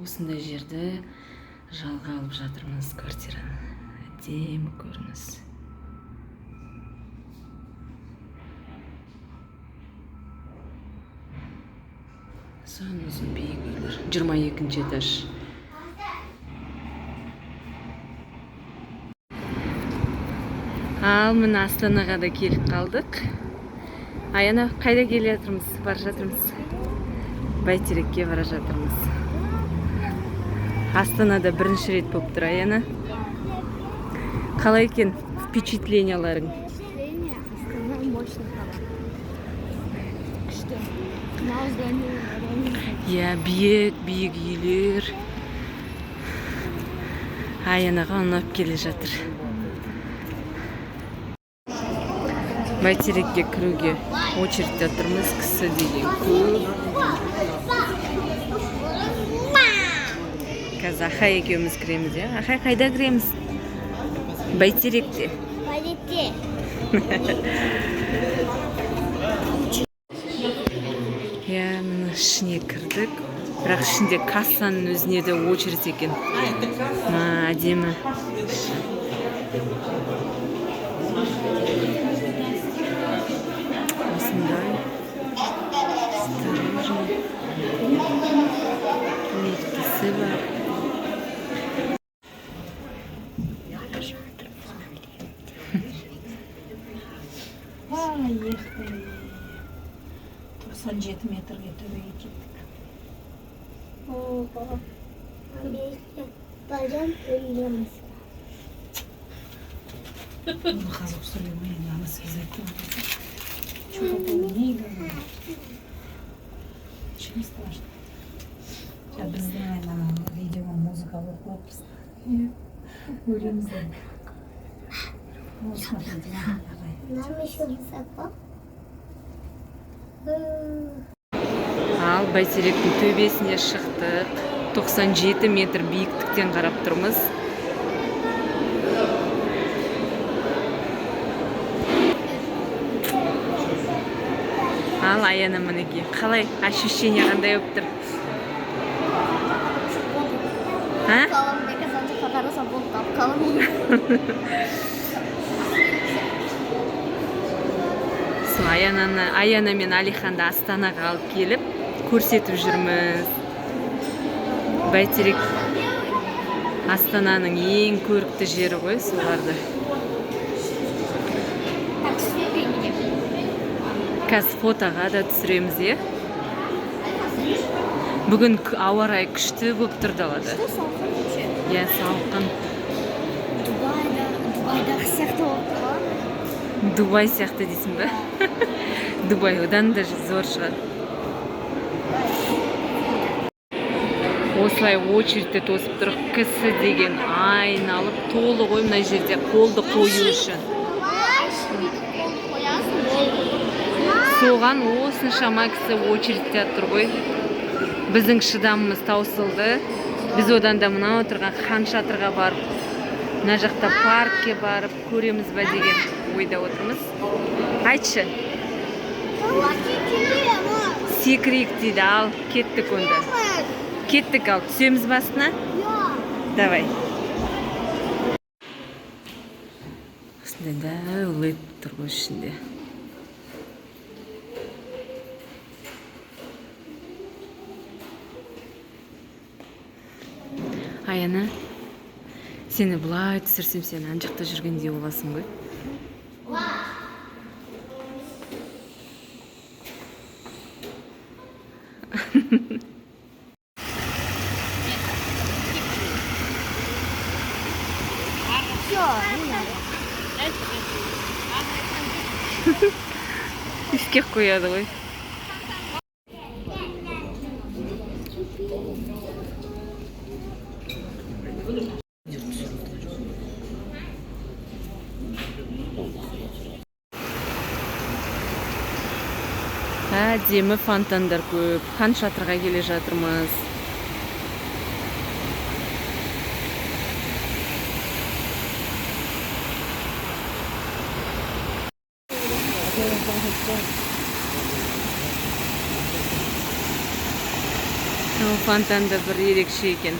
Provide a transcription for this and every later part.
Осындай жерді жалға алып жатырмыз квартираны. Әдемі көрініс. Сан ұзын биік үйлер. 22-ші этаж. Ал мына Астанаға да келіп қалдық. Аяна, қайда келе жатырмыз? Бара жатырмыз. Бәйтерекке бара жатырмыз. Астанада бірінші рет болып тұр, Аяна. Қалай екен впечатленияларың? Астана мощный қала. Күшті. Иә, биік үйлер. Аянаға ұнап келе жатыр. Бәйтерекке кіруге очередьте тұрмыз, кісі деген көп. Қазір Ахай екеуміз кіреміз, иә? Ахай қайда кіреміз? Бәйтеректе. Бәйтеректе. Иә, мына ішіне кірдік. Бірақ ішінде кассаның өзіне де очередь екен. Әдемі. Осындай. Лифтісі бар. Поехали. 97 метрге төбеге кеттік. Пойдем поедеміз. Қазір сөйлемейін, ана связать. Что-то не говорит. Ничего не страшно. Сейчас біздің видео музыкалық қойыппыз. Өлеміз де. Вот смотрите. Нам еще высоко. Ал Бәйтеректің төбесіне шықтық. 97 метр биіктіктен қарап тұрмыз. Ал Аяна мінеке. Қалай? Ощущение қандай болып тұр? Қалым не казанды қатараса болып қалым. Аяна мен Алиханды Астанаға алып келіп, көрсетіп жүрміз. Бәйтерек Астананың ең көрікті жері ғой, соларды. Қазір фотоға да түсіреміз, е? Бүгін ауа райы күшті болып тұр далада. Иә, салқын. Дубайдағы сияқты болып тұр. Дубай сияқты дейсің бе? Дубай одан да зор шығар. Осылай очередьте тосып тұр. Кісі деген айналып толы ғой мына жерде қолды қою үшін. Соған осыншама кісі очередьте тұр ғой. Біздің шыдамымыз таусылды. Біз одан да мына отырған хан шатырға барып, мына жақта паркке барып көреміз бе деген ойда отырмыз. Айтшы. Секірейік дейді, ал кеттік онда. Кеттік, ал түсеміз басына? Давай. Осындай дәулет тұр ғой ішінде. Аяна, сені бұлай түсірсем, сен ан жақта жүргендей боласың ғой. Үске қояды ғой. Әдемі фонтандар көп. Хан шатырға келе жатырмыз. Фонтан да бір ерекше екен.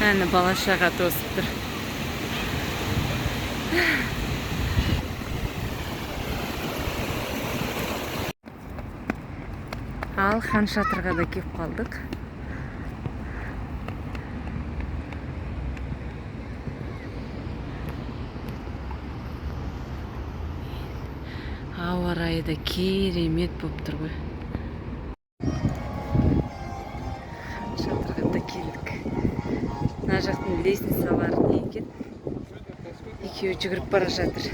Әні бала шаға тосып тұр. Ал хан шатырға да кеп қалдық. Ауа райы да керемет болып тұр ғой. Хан шатырға да келдік. Мына жақтың лестницалары не екен? Екеуі жүгіріп бара жатыр.